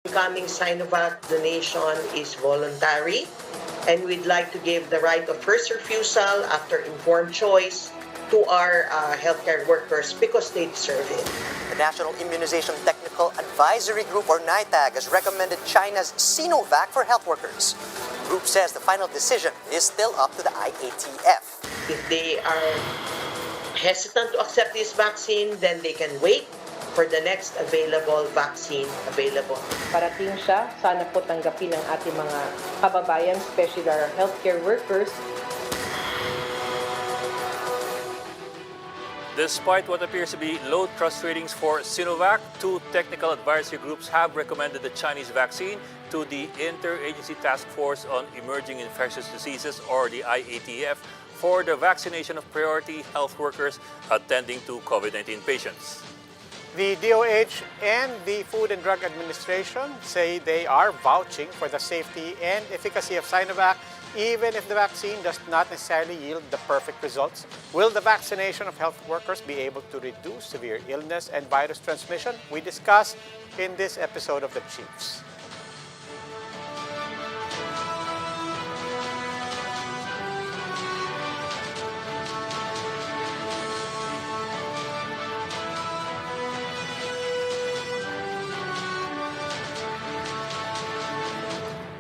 Incoming Sinovac donation is voluntary, and we'd like to give the right of first refusal after informed choice to our healthcare workers because they deserve it. The National Immunization Technical Advisory Group, or NITAG, has recommended China's Sinovac for health workers. The group says the final decision is still up to the IATF. If they are hesitant to accept this vaccine, then they can wait for the next available vaccine available. Parating siya, sana po tanggapin ng ating mga kababayan, especially our healthcare workers. Despite what appears to be low trust ratings for Sinovac, two technical advisory groups have recommended the Chinese vaccine to the Interagency Task Force on Emerging Infectious Diseases, or the IATF, for the vaccination of priority health workers attending to COVID-19 patients. The DOH and the Food and Drug Administration say they are vouching for the safety and efficacy of Sinovac, even if the vaccine does not necessarily yield the perfect results. Will the vaccination of health workers be able to reduce severe illness and virus transmission? We discuss in this episode of The Chiefs.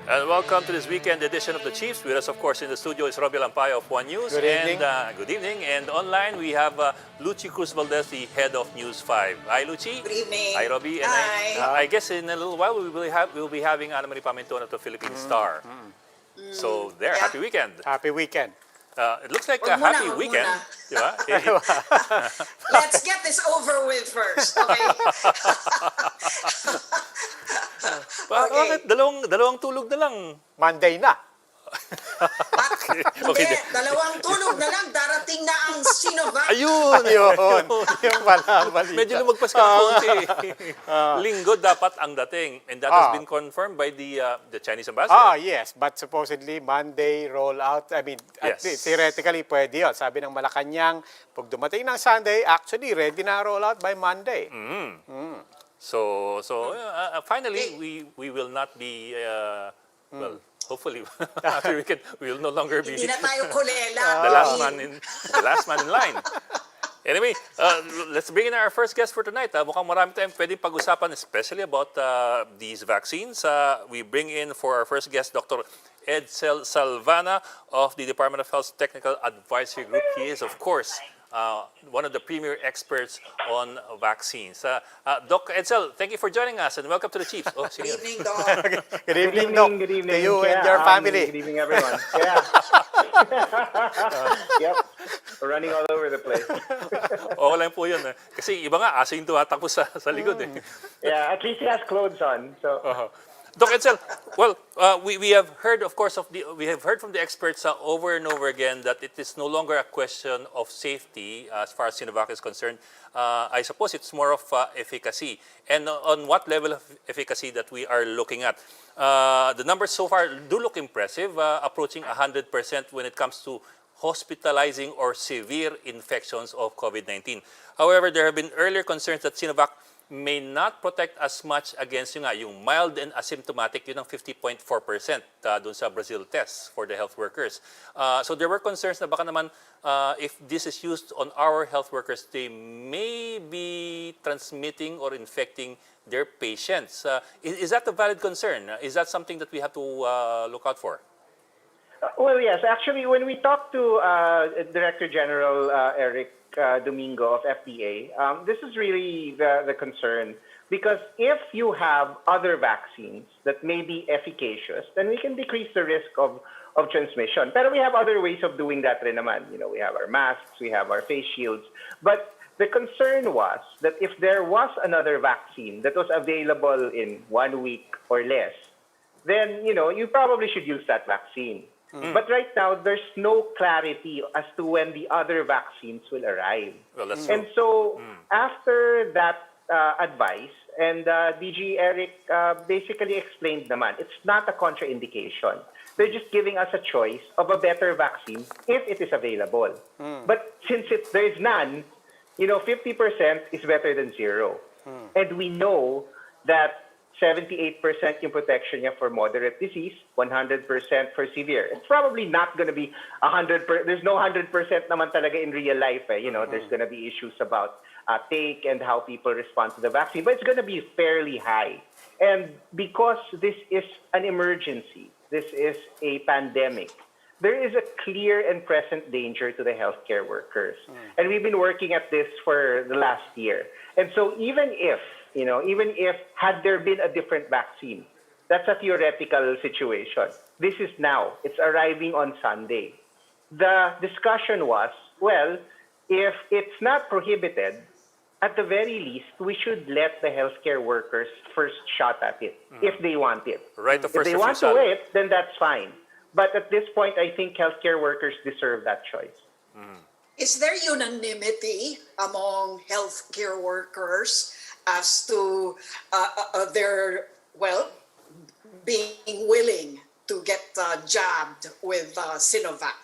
And welcome to this weekend edition of The Chiefs. With us, of course, in the studio is Robbie Lampayo of One News. Good evening. And, good evening. And online, we have Luchi Cruz Valdez, the head of News 5. Hi, Luchi. Good evening. Hi, Robbie. And Hi. I guess in a little while, we'll be having Ana Marie Paminton of the Philippine Star. So there, Yeah. happy weekend. Happy weekend. It looks like a Wag muna, happy wag weekend. muna. Diba? Let's get this over with first, okay? Bakit? Dalawang tulog na lang. Monday na. Okay. Hindi, dalawang tulog na lang, darating na ang Sinovac. Ayun! Yun. Yung pala, balita. Medyo lumagpas ka ng konti. Linggo dapat ang dating. And that has been confirmed by the Chinese ambassador. Yes. But supposedly, Monday rollout. I mean, at Yes. least, theoretically, pwede yun. Sabi ng Malacanang, pag dumating ng Sunday, actually, ready na rollout by Monday. So finally, we will not be, well, hopefully, after weekend, we will no longer be Hindi na tayo kulela. the last man in line. Anyway, let's bring in our first guest for tonight. Mukhang marami tayong pwedeng pag-usapan, especially about these vaccines. We bring in for our first guest, Dr. Edsel Salvana of the Department of Health's Technical Advisory Group. He is, of course, one of the premier experts on vaccines. Doc Edsel, thank you for joining us and welcome to the Chiefs. Oh, Good sige. evening, Doc. Good evening, Doc. Good evening. To you and Yeah, your family. Good evening, everyone. Yeah. Yep. We're running all over the place. Oo lang po yun. Kasi iba nga, aso yung tumatakbo sa likod. Yeah, at least he has clothes on. So Doc Edsel, well, we have heard, of course, we have heard from the experts over and over again that it is no longer a question of safety as far as Sinovac is concerned. I suppose it's more of efficacy. And on what level of efficacy that we are looking at? The numbers so far do look impressive, approaching 100% when it comes to hospitalizing or severe infections of COVID-19. However, there have been earlier concerns that Sinovac may not protect as much against yung mild and asymptomatic, yun ang 50.4% dun sa Brazil test for the health workers. So there were concerns na baka naman if this is used on our health workers, they may be transmitting or infecting their patients. Is that a valid concern? Is that something that we have to look out for? well, yes. Actually, when we talked to Director General Eric Domingo of FDA, this is really the concern, because if you have other vaccines that may be efficacious, then we can decrease the risk of transmission. But we have other ways of doing that rin naman. You know, we have our masks, we have our face shields. But the concern was that if there was another vaccine that was available in 1 week or less, then, you know, you probably should use that vaccine. But right now, there's no clarity as to when the other vaccines will arrive. Well, that's And true. so after that advice, and DG Eric basically explained naman, it's not a contraindication. They're just giving us a choice of a better vaccine if it is available. But since there is none, you know, 50% is better than zero. And we know that 78% yung protection niya for moderate disease, 100% for severe. It's probably not going to be 100%. There's no 100% naman talaga in real life. You know, there's going to be issues about take and how people respond to the vaccine, but it's going to be fairly high. And because this is an emergency, this is a pandemic, there is a clear and present danger to the healthcare workers. And we've been working at this for the last year. And so even if had there been a different vaccine, that's a theoretical situation. This is now. It's arriving on Sunday. The discussion was, well, if it's not prohibited, at the very least, we should let the healthcare workers first shot at it, if they want it. Right of If first they want to refusal. wait, then that's fine. But at this point, I think healthcare workers deserve that choice. Is there unanimity among healthcare workers as to their, well, being willing to get jabbed with Sinovac?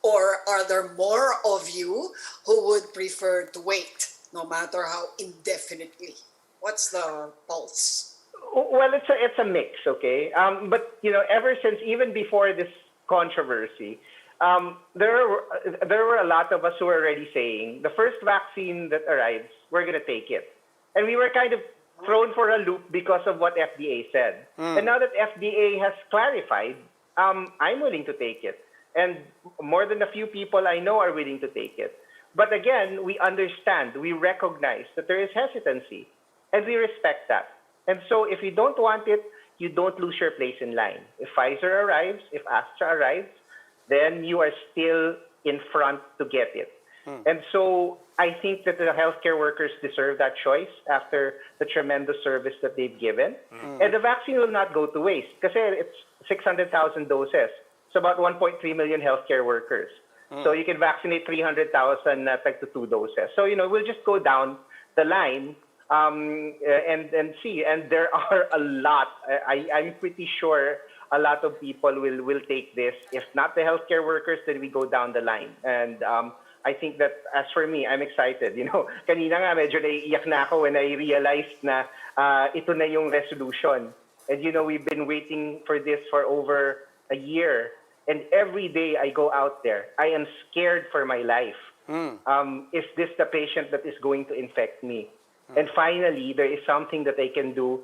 Or are there more of you who would prefer to wait, no matter how indefinitely? What's the pulse? Well, it's a mix, okay. But ever since, even before this controversy, there were a lot of us who were already saying the first vaccine that arrives, we're going to take it, and we were kind of thrown for a loop because of what FDA said. And now that FDA has clarified, I'm willing to take it, and more than a few people I know are willing to take it. But again, we understand, we recognize that there is hesitancy, and we respect that. And so if you don't want it, you don't lose your place in line. If Pfizer arrives, if Astra arrives, then you are still in front to get it. And so I think that the healthcare workers deserve that choice after the tremendous service that they've given. And the vaccine will not go to waste because it's 600,000 doses. It's about 1.3 million healthcare workers. So you can vaccinate 300,000 to 2 doses. So, we'll just go down the line and see. And there are a lot. I'm pretty sure a lot of people will take this. If not the healthcare workers, then we go down the line. And I think that, as for me, I'm excited. Kanina nga medyo naiiyak na ako when I realized na ito na yung resolution. And, we've been waiting for this for over a year. And every day I go out there, I am scared for my life. Is this the patient that is going to infect me? And finally, there is something that I can do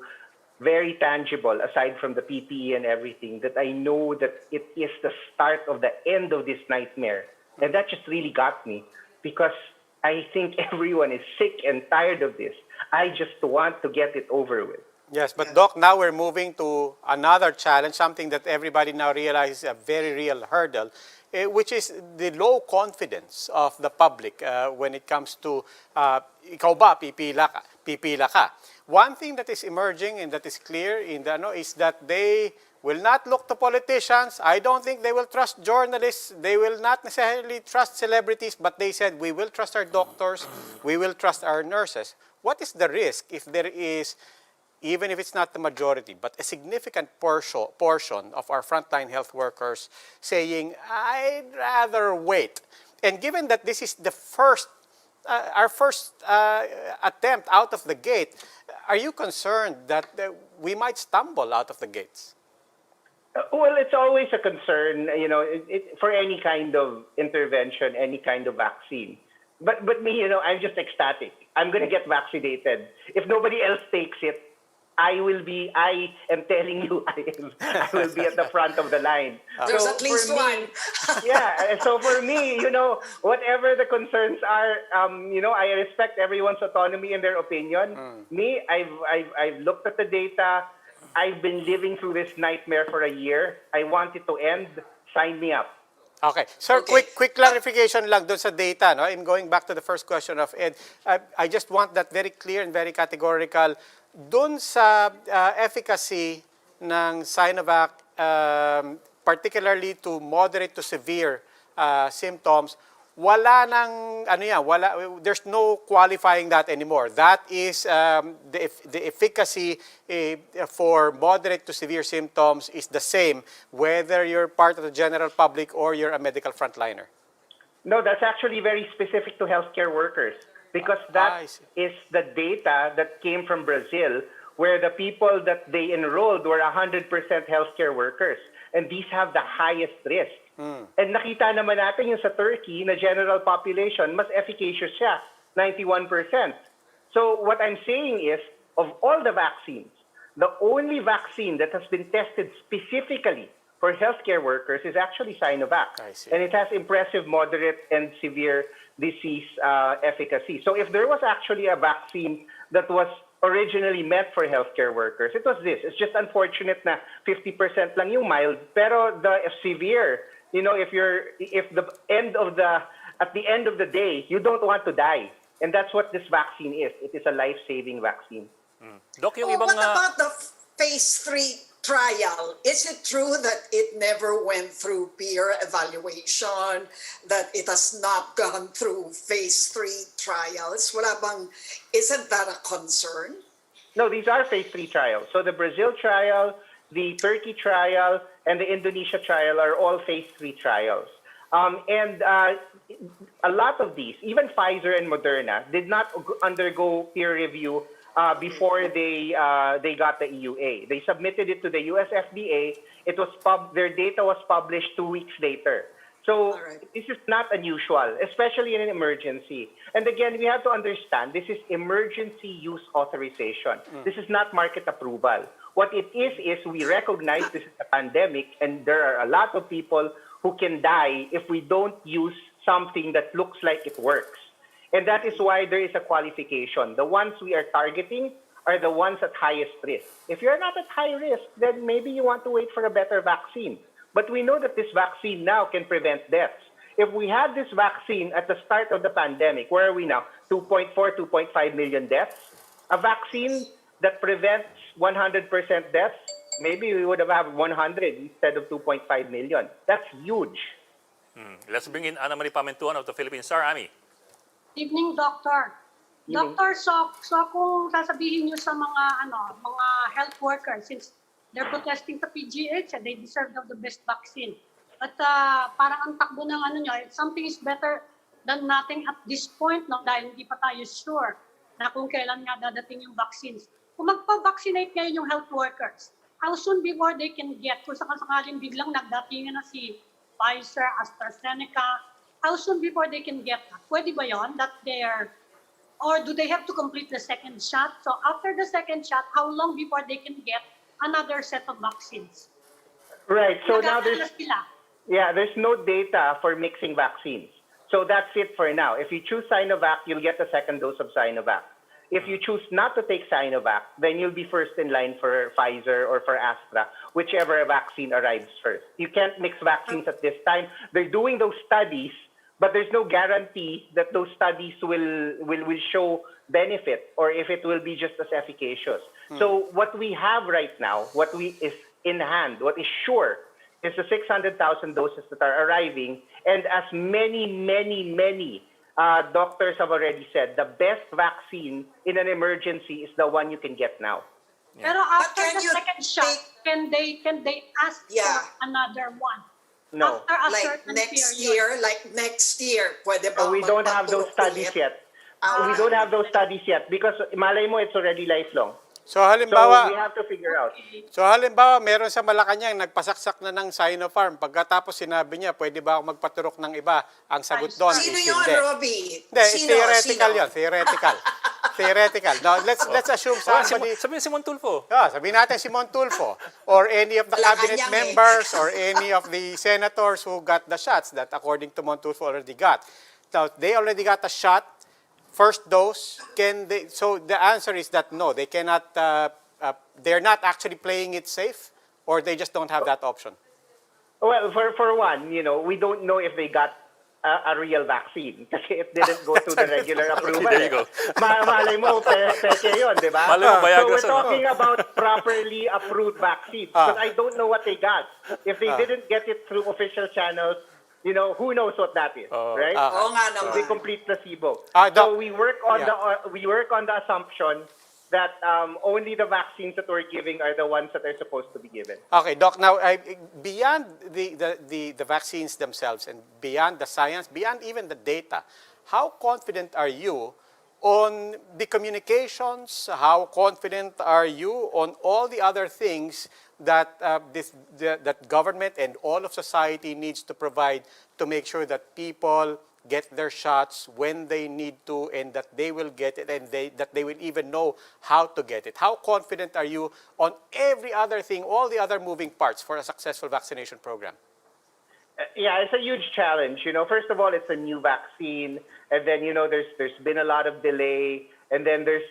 very tangible, aside from the PPE and everything, that I know that it is the start of the end of this nightmare. And that just really got me, because I think everyone is sick and tired of this. I just want to get it over with. Yes, but Doc, now we're moving to another challenge, something that everybody now realizes is a very real hurdle, which is the low confidence of the public when it comes to, ikaw ba, pipila ka. One thing that is emerging and that is clear in the, is that they will not look to politicians. I don't think they will trust journalists. They will not necessarily trust celebrities, but they said, we will trust our doctors, we will trust our nurses. What is the risk if there is, even if it's not the majority, but a significant portion of our frontline health workers saying, I'd rather wait? And given that this is the our first attempt out of the gate, are you concerned that we might stumble out of the gates? Well, it's always a concern, for any kind of intervention, any kind of vaccine. But me, I'm just ecstatic. I'm going to get vaccinated. If nobody else takes it, I am telling you, I will be at the front of the line. There's So at least for me, one. yeah, so for me, whatever the concerns are, I respect everyone's autonomy and their opinion. Me, I've looked at the data. I've been living through this nightmare for a year. I want it to end. Sign me up. Okay. Sir, Okay. quick clarification lang doon sa data. No? In going back to the first question of Ed, I just want that very clear and very categorical. Doon sa efficacy ng Sinovac, particularly to moderate to severe symptoms, wala nang, there's no qualifying that anymore. That is, the efficacy for moderate to severe symptoms is the same, whether you're part of the general public or you're a medical frontliner. No, that's actually very specific to healthcare workers, because I that see. is the data that came from Brazil, where the people that they enrolled were 100% healthcare workers. And these have the highest risk. And nakita naman natin yung sa Turkey na general population, mas efficacious siya, 91%. So what I'm saying is, of all the vaccines, the only vaccine that has been tested specifically for healthcare workers is actually Sinovac. I see. And it has impressive moderate and severe disease efficacy. So if there was actually a vaccine that was originally meant for healthcare workers, it was this. It's just unfortunate na 50% lang yung mild, pero the severe, you know, at the end of the day, you don't want to die. And that's what this vaccine is. It is a life-saving vaccine. Doc, yung Oh, ibang... what about the phase 3 trial? Is it true that it never went through peer evaluation, that it has not gone through phase 3 trials? Isn't that a concern? No, these are phase 3 trials. So the Brazil trial, the Turkey trial, and the Indonesia trial are all phase 3 trials. And a lot of these, even Pfizer and Moderna, did not undergo peer review before they got the EUA. They submitted it to the US FDA. Their data was published 2 weeks later. So this is not unusual, especially in an emergency. And again, we have to understand, this is emergency use authorization. This is not market approval. What it is we recognize this is a pandemic, and there are a lot of people who can die if we don't use something that looks like it works. And that is why there is a qualification. The ones we are targeting are the ones at highest risk. If you're not at high risk, then maybe you want to wait for a better vaccine. But we know that this vaccine now can prevent deaths. If we had this vaccine at the start of the pandemic, where are we now? 2.4, 2.5 million deaths. A vaccine that prevents 100% deaths, maybe we would have had 100 instead of 2.5 million. That's huge. Let's bring in Ana Marie Pamentuan of the Philippine Star. Ami. Evening, Doctor. Evening. Doctor, so kung sasabihin niyo sa mga health workers, since they're protesting sa PGH, they deserve the best vaccine. But parang ang takbo ng if something is better than nothing at this point, no, dahil hindi pa tayo sure na kung kailan nga dadating yung vaccines. Kung magpa-vaccinate ngayon yung health workers, how soon before they can get, kung sakaling biglang nagdatingan na si Pfizer, AstraZeneca, how soon before they can get that? Pwede ba yun? Or do they have to complete the second shot? So after the second shot, how long before they can get another set of vaccines? Right. So now Nag-aalas sila. there's no data for mixing vaccines. So that's it for now. If you choose Sinovac, you'll get the second dose of Sinovac. If you choose not to take Sinovac, then you'll be first in line for Pfizer or for Astra, whichever vaccine arrives first. You can't mix vaccines at this time. They're doing those studies, but there's no guarantee that those studies will show benefit or if it will be just as efficacious. So what we have right now, what is in hand, what is sure, is the 600,000 doses that are arriving, and as many doctors have already said, the best vaccine in an emergency is the one you can get now. Pero after can the you second shot, can they ask Yeah. for another one? No. After a Like certain next year, pwede ba We don't have those studies magpatuloy? yet. We don't have those studies yet because malay mo it's already lifelong. So So halimbawa, we have to figure out. meron sa Malacanang nagpasaksak na ng Sinopharm. Pagkatapos sinabi niya, pwede ba ako magpaturok ng iba? Ang sagot doon is Sino hindi. yun, Robbie? Hindi, Sino? theoretical Sino? yun. Theoretical. Now, let's assume somebody... Sabihin si Montulfo. Sabihin natin si Montulfo or any of the cabinet Malacanang members or any of the senators who got the shots that according to Montulfo already got. Now, they already got a shot, first dose. So the answer is that no, they cannot, they're not actually playing it safe or they just don't have that option. Well, for one, we don't know if they got a real vaccine kasi it didn't go through the regular approval. There you go. Malay mo, peke yun, di ba? Malay mo, So Viagra we're sa- talking about properly approved vaccines because I don't know what they got. If they didn't get it through official channels, who knows what that is, right? Oo nga naman. It's a complete placebo. Doc, So we work on yeah. the assumption that only the vaccines that we're giving are the ones that are supposed to be given. Okay, Doc, now beyond the vaccines themselves and beyond the science, beyond even the data, how confident are you On the communications, how confident are you on all the other things that that government and all of society needs to provide to make sure that people get their shots when they need to, and that they will get it, and that they will even know how to get it? How confident are you on every other thing, all the other moving parts for a successful vaccination program? Yeah, it's a huge challenge. First of all, it's a new vaccine, and then there's been a lot of delay, and then there's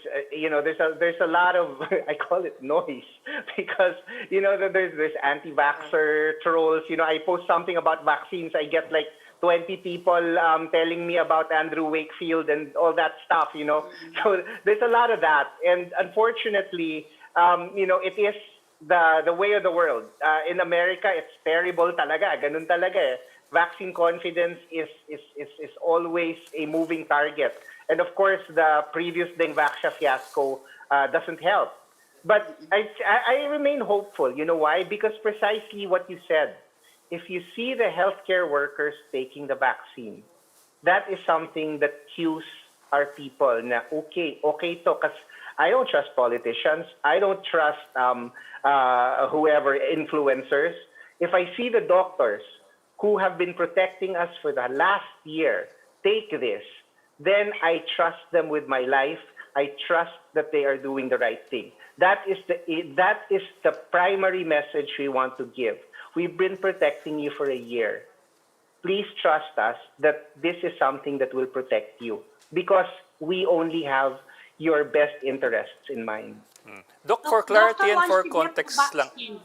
a lot of I call it noise because there's anti-vaxxer trolls. I post something about vaccines, I get like 20 people telling me about Andrew Wakefield and all that stuff. So there's a lot of that, and unfortunately, it is the way of the world. In America, it's terrible talaga. Ganun talaga eh. Vaccine confidence is always a moving target. And of course, the previous Dengvaxia fiasco doesn't help. But I remain hopeful. You know why? Because precisely what you said. If you see the healthcare workers taking the vaccine, that is something that cues our people na okay to, because I don't trust politicians. I don't trust whoever, influencers. If I see the doctors who have been protecting us for the last year take this, then I trust them with my life. I trust that they are doing the right thing. That is the primary message we want to give. We've been protecting you for a year. Please trust us that this is something that will protect you, because we only have your best interests in mind. Doc, for clarity and for once you get the context lang. vaccine,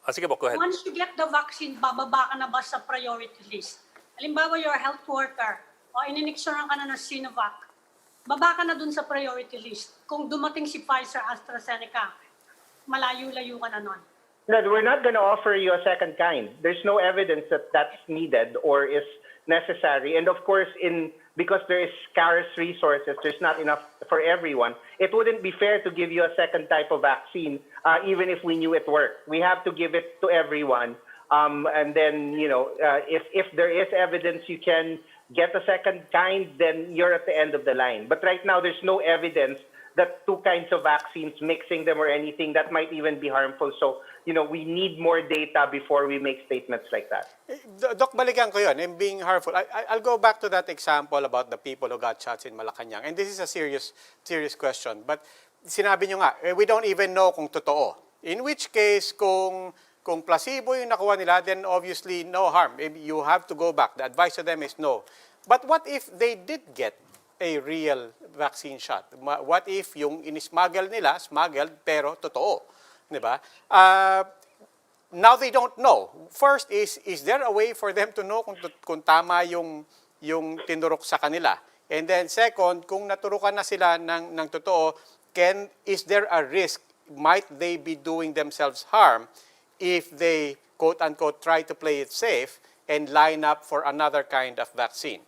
Sige po, go ahead. Once you get the vaccine, bababa ka na ba sa priority list? Halimbawa, you're a health worker o ininiksuran ka na ng Sinovac, baba ka na dun sa priority list. Kung dumating si Pfizer, AstraZeneca, malayo-layo ka na nun. No, we're not going to offer you a second kind. There's no evidence that that's needed or is necessary. And of course, because there is scarce resources, there's not enough for everyone. It wouldn't be fair to give you a second type of vaccine, even if we knew it worked. We have to give it to everyone. And then, if there is evidence you can get a second kind, then you're at the end of the line. But right now, there's no evidence that two kinds of vaccines, mixing them or anything, that might even be harmful. So, we need more data before we make statements like that. Doc, balikan ko yun, and being harmful. I'll go back to that example about the people who got shots in Malacanang. And this is a serious question. But sinabi nyo nga, we don't even know kung totoo. In which case, kung placebo yung nakuha nila, then obviously no harm. You have to go back. The advice to them is no. But what if they did get a real vaccine shot? What if yung inismuggle nila, smuggled, pero totoo? Diba? Now they don't know. First is there a way for them to know kung tama yung tinurok sa kanila? And then second, kung naturukan na sila ng totoo, is there a risk? Might they be doing themselves harm if they, quote-unquote, try to play it safe and line up for another kind of vaccine?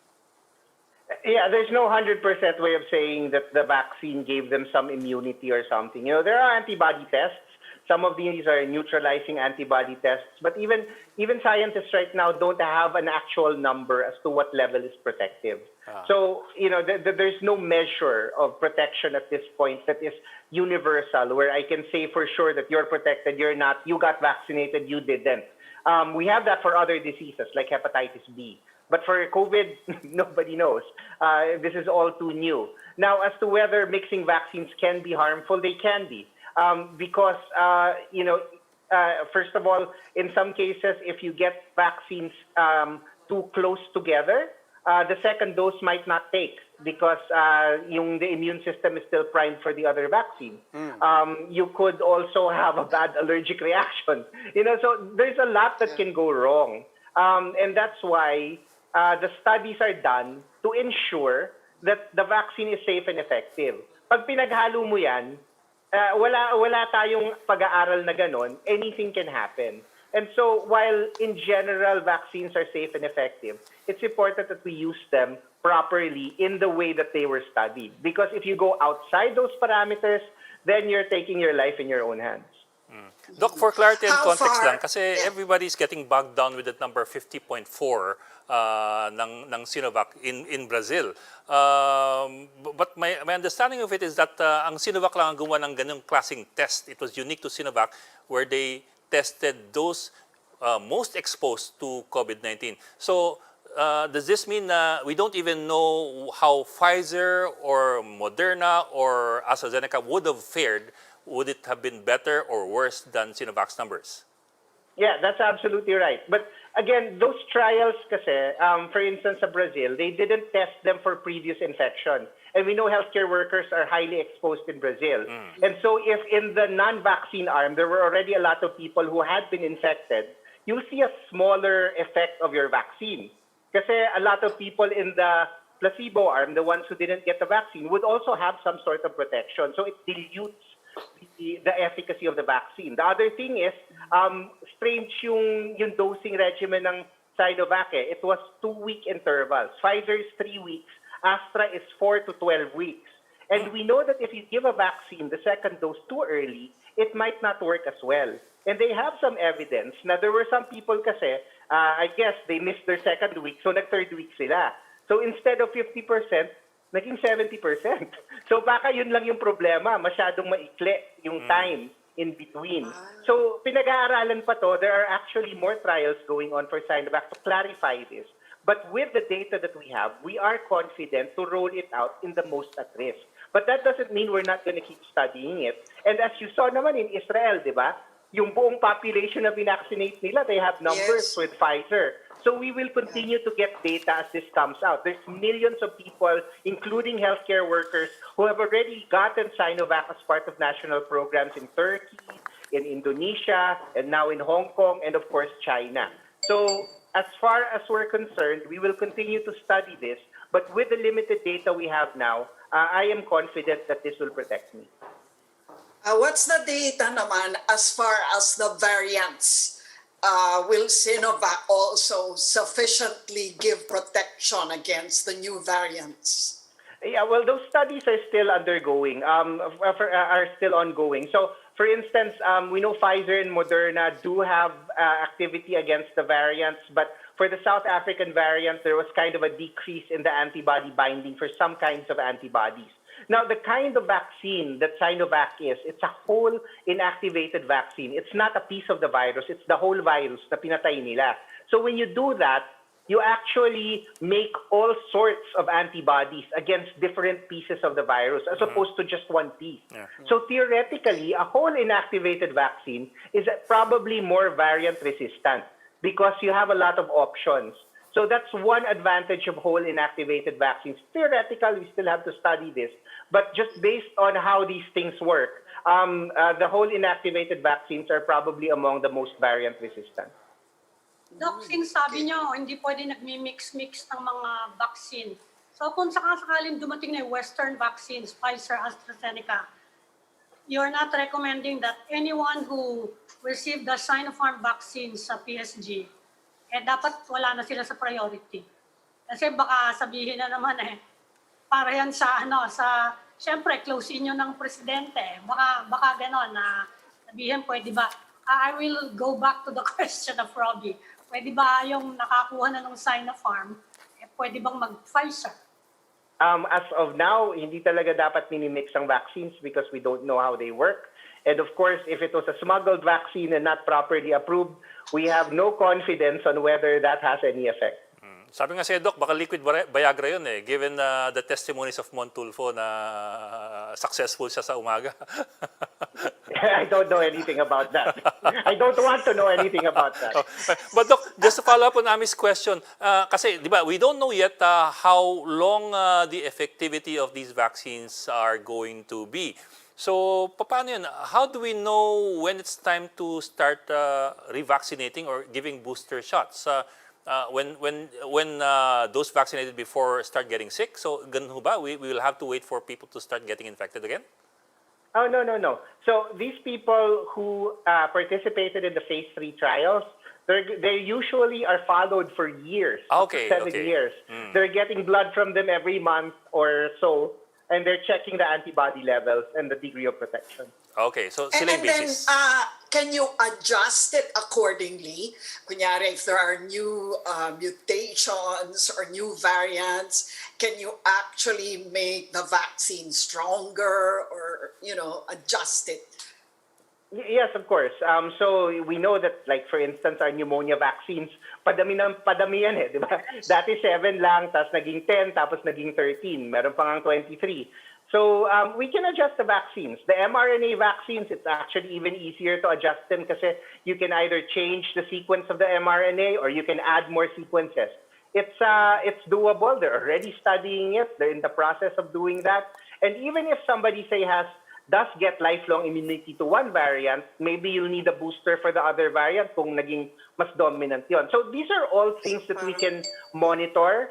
Yeah, there's no 100% way of saying that the vaccine gave them some immunity or something. There are antibody tests. Some of these are neutralizing antibody tests, but even scientists right now don't have an actual number as to what level is protective. So, there's no measure of protection at this point that is universal, where I can say for sure that you're protected, you're not, you got vaccinated, you didn't. We have that for other diseases like hepatitis B. But for COVID, nobody knows. This is all too new. Now, as to whether mixing vaccines can be harmful, they can be. Because, first of all, in some cases, if you get vaccines too close together, the second dose might not take because the immune system is still primed for the other vaccine. You could also have a bad allergic reaction. So there's a lot that can go wrong. And that's why the studies are done to ensure that the vaccine is safe and effective. Pag pinaghalo mo yan, wala tayong pag-aaral na ganon, anything can happen. And so while in general vaccines are safe and effective, it's important that we use them properly in the way that they were studied. Because if you go outside those parameters, then you're taking your life in your own hands. Doc, for clarity and How context far- lang, kasi Yeah. everybody's getting bogged down with that number 50.4 ng Sinovac in Brazil. But my understanding of it is that ang Sinovac lang ang gumawa ng ganung klaseng test. It was unique to Sinovac where they tested those most exposed to COVID-19. So, does this mean we don't even know how Pfizer or Moderna or AstraZeneca would have fared? Would it have been better or worse than Sinovac's numbers? Yeah, that's absolutely right. But again, those trials kasi, for instance, sa Brazil, they didn't test them for previous infection. And we know healthcare workers are highly exposed in Brazil. And so if in the non-vaccine arm, there were already a lot of people who had been infected, you'll see a smaller effect of your vaccine. Kasi a lot of people in the placebo arm, the ones who didn't get the vaccine, would also have some sort of protection. So it dilutes the efficacy of the vaccine. The other thing is, strange yung dosing regimen ng Sinovac. It was 2-week intervals. Pfizer is 3 weeks. Astra is 4 to 12 weeks. And we know that if you give a vaccine, the second dose too early, it might not work as well. And they have some evidence na there were some people kasi, I guess they missed their second week, so nag-third week sila. So instead of 50%, naging 70%. So baka yun lang yung problema, masyadong maikli yung time in between. So pinag-aaralan pa to, there are actually more trials going on for Sinovac to clarify this. But with the data that we have, we are confident to roll it out in the most at risk. But that doesn't mean we're not going to keep studying it. And as you saw naman in Israel, di ba? Yung buong population na vaccinate nila, they have numbers Yes. with Pfizer. So we will continue to get data as this comes out. There's millions of people, including healthcare workers, who have already gotten Sinovac as part of national programs in Turkey, in Indonesia, and now in Hong Kong, and of course, China. So as far as we're concerned, we will continue to study this. But with the limited data we have now, I am confident that this will protect me. What's the data naman as far as the variants? Will Sinovac also sufficiently give protection against the new variants? Yeah, well, those studies are still undergoing, are still ongoing. So, for instance, we know Pfizer and Moderna do have activity against the variants, but for the South African variant, there was kind of a decrease in the antibody binding for some kinds of antibodies. Now, the kind of vaccine that Sinovac is, it's a whole inactivated vaccine. It's not a piece of the virus. It's the whole virus na pinatay nila. So when you do that, you actually make all sorts of antibodies against different pieces of the virus as opposed to just one piece. Yeah. So theoretically, a whole inactivated vaccine is probably more variant resistant because you have a lot of options. So that's one advantage of whole inactivated vaccines. Theoretically, we still have to study this. But just based on how these things work, the whole inactivated vaccines are probably among the most variant resistant. Doc, since sabi nyo, hindi pwede nagmi-mix-mix ng mga vaccine. So kung sakasakaling dumating na yung Western vaccines, Pfizer, AstraZeneca, you're not recommending that anyone who received the Sinopharm vaccines sa PSG, dapat wala na sila sa priority. Kasi baka sabihin na naman para yan sa syempre, close inyo ng presidente. Baka gano'n na sabihin, pwede ba, I will go back to the question of Robbie. Pwede ba yung nakakuha na ng Sinopharm, pwede bang mag-Pfizer? As of now, hindi talaga dapat minimix ang vaccines because we don't know how they work. And of course, if it was a smuggled vaccine and not properly approved, we have no confidence on whether that has any effect. Sabi nga sa'yo, Doc, baka liquid Viagra yun given the testimonies of Montulfo na successful siya sa umaga. I don't know anything about that. I don't want to know anything about that. But Doc, just to follow up on Ami's question, kasi di ba, we don't know yet how long the effectivity of these vaccines are going to be. So, paano yun? How do we know when it's time to start revaccinating or giving booster shots? When those vaccinated before start getting sick? So, ganun ho ba? We will have to wait for people to start getting infected again? Oh, no. So these people who participated in the phase 3 trials, they usually are followed for years, Okay, 7 okay. years. They're getting blood from them every month or so, and they're checking the antibody levels and the degree of protection. Okay, so sila yung And then, basis. can you adjust it accordingly? Kunyari, if there are new mutations or new variants, can you actually make the vaccine stronger or, adjust it? Yes, of course. So we know that, like, for instance, our pneumonia vaccines, padami yan di ba? Dati 7 lang, tapos naging 10, tapos naging 13. Meron pa ngang 23. So we can adjust the vaccines. The mRNA vaccines, it's actually even easier to adjust them kasi you can either change the sequence of the mRNA or you can add more sequences. It's doable. They're already studying it. They're in the process of doing that. And even if somebody, say, does get lifelong immunity to one variant, maybe you'll need a booster for the other variant kung naging mas dominant yon. So these are all things that we can monitor.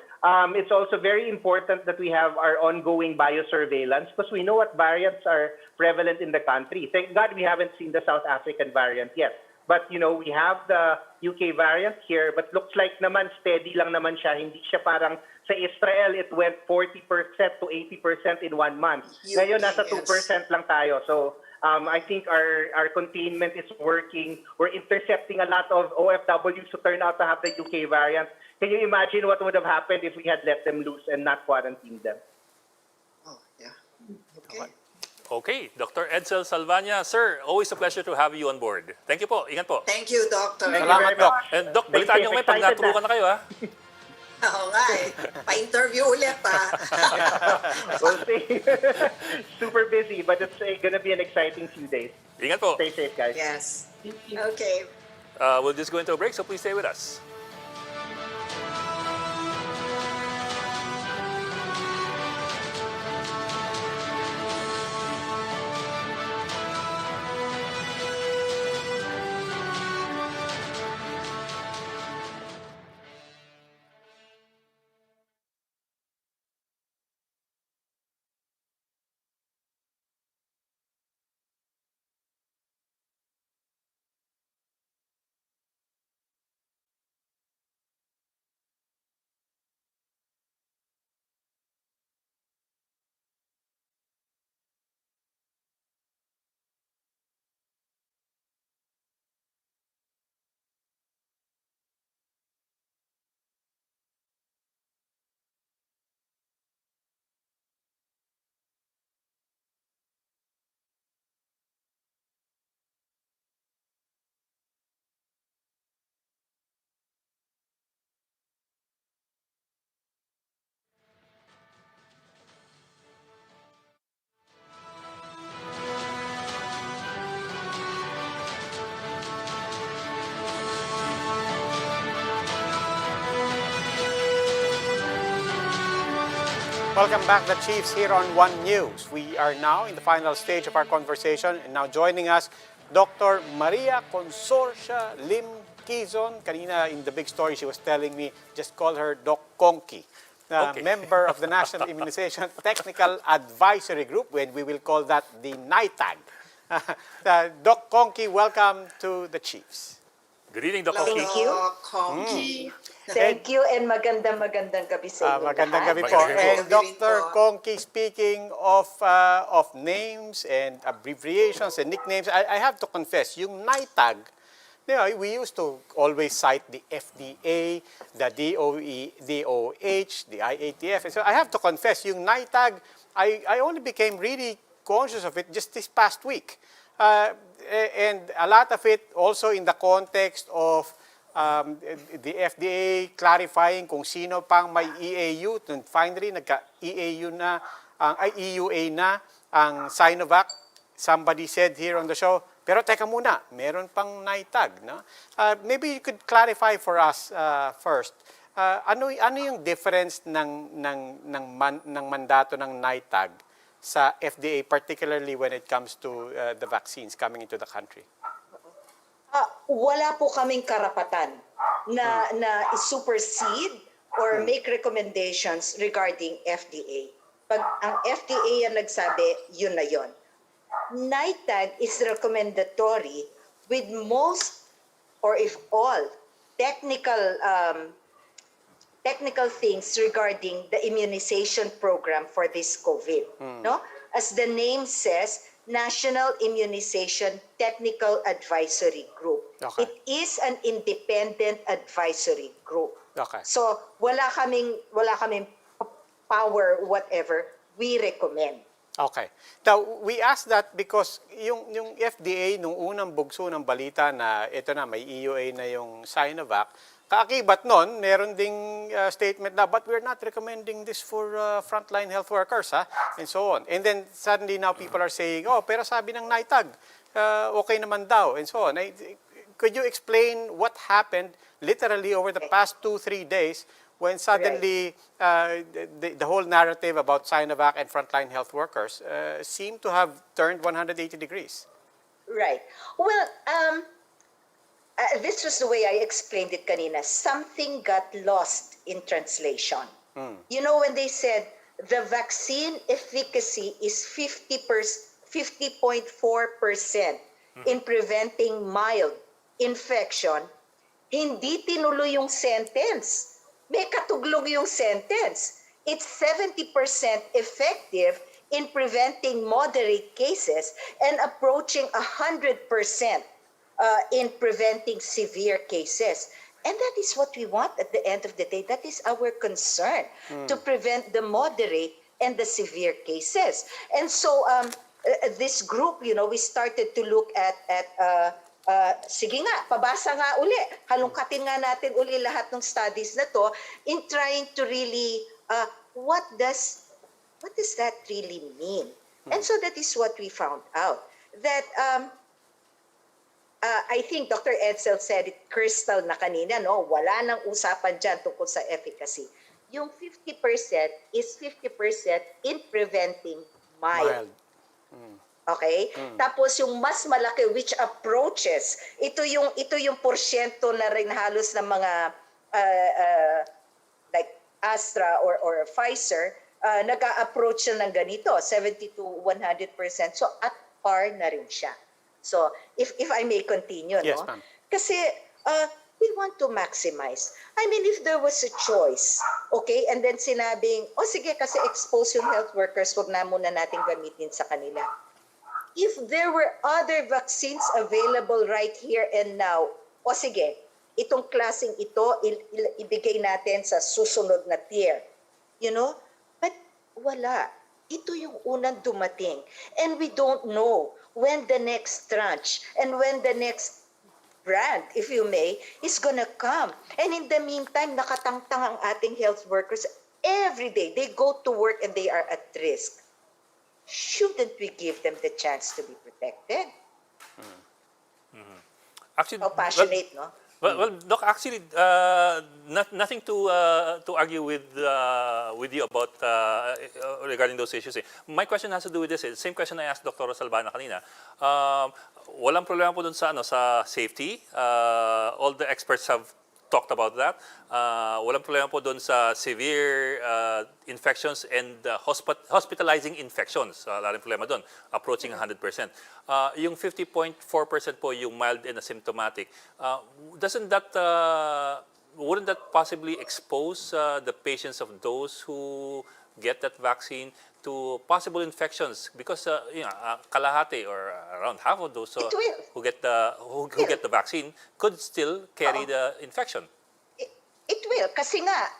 It's also very important that we have our ongoing biosurveillance because we know what variants are prevalent in the country. Thank God we haven't seen the South African variant yet. But, we have the UK variant here, but looks like naman steady lang naman siya. Hindi siya parang sa Israel, it went 40% to 80% in 1 month. Ngayon, nasa 2% lang tayo. So, I think our containment is working. We're intercepting a lot of OFWs who turn out to have the UK variant. Can you imagine what would have happened if we had let them loose and not quarantined them? Oh, yeah. Okay. Okay, Dr. Edsel Salvana, sir, always a pleasure to have you on board. Thank you po. Ingat po. Thank you, Doctor. Thank you Salamat, very Doc. much. And Doc, balitaan nyo ngayon pag Excited natulungan na kayo, ha? Oo nga eh. Pa-interview ulit We'll see. Super busy, but it's gonna be an exciting few days. Ingat po. Stay safe, guys. Yes. Okay. We'll just go into a break, so please stay with us. Welcome back, the Chiefs, here on One News. We are now in the final stage of our conversation, and now joining us, Dr. Maria Consorcia Lim-Quizon. Kanina in the big story, she was telling me, just call her Doc Conky, Okay. member of the National Immunization Technical Advisory Group, and we will call that the NITAG. Doc Conky, welcome to the Chiefs. Good evening, Doc Hello, Oki. Thank you. Conky. Thank you and magandang gabi sa inyo Magandang lahat. gabi po. Magandang And gabi rin Dr. po. Conky, speaking of names and abbreviations and nicknames, I have to confess, yung NITAG, we used to always cite the FDA, the DOH, the IATF. And so I have to confess, yung NITAG, I only became really conscious of it just this past week. And a lot of it also in the context of the FDA clarifying kung sino pang may EAU. And finally, nagka-EAU na, EUA na ang Sinovac. Somebody said here on the show, pero teka muna, meron pang NITAG. No? Maybe you could clarify for us first. Ano yung difference ng mandato ng NITAG sa FDA, particularly when it comes to the vaccines coming into the country? Wala po kaming karapatan na supersede or make recommendations regarding FDA. Pag ang FDA ang nagsabi, yun na yun. NITAG is recommendatory with most or if all technical things regarding the immunization program for this COVID. No? As the name says, National Immunization Technical Advisory Group. Okay. It is an independent advisory group. Okay. So wala kaming power, whatever. We recommend. Okay. Now, we asked that because yung FDA, nung unang bugso ng balita na ito na, may EUA na yung Sinovac, kaakibat nun, meron ding statement na, but we're not recommending this for frontline health workers, ha? And so on. And then, suddenly now people are saying, oh, pero sabi ng NITAG, okay naman daw, and so on. Could you explain what happened literally over the past 2-3 days when suddenly the whole narrative about Sinovac and frontline health workers seemed to have turned 180 degrees? Right. Well, this was the way I explained it kanina. Something got lost in translation. You know, when they said the vaccine efficacy is 50.4% in preventing mild infection, hindi tinuloy yung sentence. May katuglong yung sentence. It's 70% effective in preventing moderate cases and approaching 100% in preventing severe cases. And that is what we want at the end of the day. That is our concern, to prevent the moderate and the severe cases. And so this group, you know, we started to look at sige nga, pabasa nga uli. Halungkatin nga natin uli lahat ng studies na to in trying to really, what does that really mean? And so that is what we found out. That, I think Dr. Edsel said it crystal na kanina, no? Wala nang usapan dyan tungkol sa efficacy. Yung 50% is 50% in preventing mild. Okay? Tapos yung mas malaki, which approaches, ito yung porsyento na rin halos ng mga like Astra or Pfizer, nag-a-approach na ng ganito, 70 to 100%. So at par na rin siya. So if I may continue, yes, no? ma'am. Kasi we want to maximize. I mean, if there was a choice, okay, and then sinabing, sige, kasi expose yung health workers, wag na muna natin gamitin sa kanila. If there were other vaccines available right here and now, sige, itong klaseng ito, ibigay natin sa susunod na tier. You know? But wala. Ito yung unang dumating. And we don't know when the next tranche and when the next brand, if you may, is gonna come. And in the meantime, nakatangtang ang ating health workers every day. They go to work and they are at risk. Shouldn't we give them the chance to be protected? Actually, How passionate, no? Well, Doc, actually, nothing to argue with you about regarding those issues. My question has to do with this. Same question I asked Dr. Salvana kanina. Walang problema po dun sa safety. All the experts have talked about that. Walang problema po dun sa severe infections and hospitalizing infections. Wala rin problema dun, approaching 100%. Yung 50.4% po yung mild and asymptomatic. Wouldn't that possibly expose the patients of those who get that vaccine to possible infections? Because kalahati or around half of those who get the vaccine could still carry the infection. It will. Kasi nga,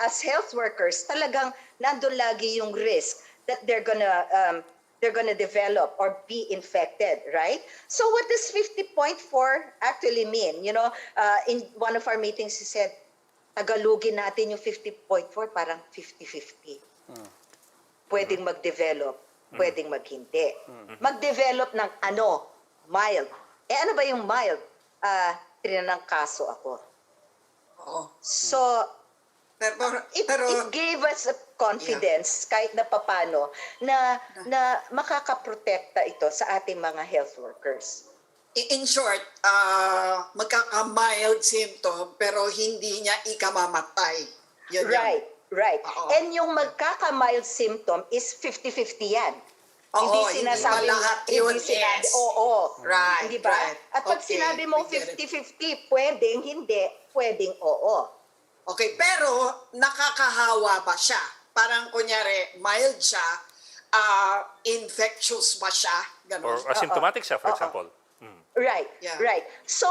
as health workers, talagang nandun lagi yung risk that they're gonna develop or be infected, right? So what does 50.4 actually mean? You know, in one of our meetings, he said, tagalugin natin yung 50.4, parang 50-50. Pwedeng mag-develop, pwedeng maghindi. Mag-develop ng mild. Ano ba yung mild? Tinanang kaso ako. So, it gave us a confidence, kahit na papano, na makakaprotekta ito sa ating mga health workers. In short, magkaka-mild symptom pero hindi niya ikamamatay. Yun Right. Oo. And yung magkaka-mild symptom is 50-50 yan. Oo, hindi pa lahat yun, yes. Oo. Right, Hindi ba? right. At pag Okay, sinabi mo we get it. 50-50, pwedeng hindi, pwedeng oo. Okay, pero nakakahawa ba siya? Parang kunyari, mild siya, infectious ba siya? Or Ganon. asymptomatic siya, for example. Right, Yeah. right. So,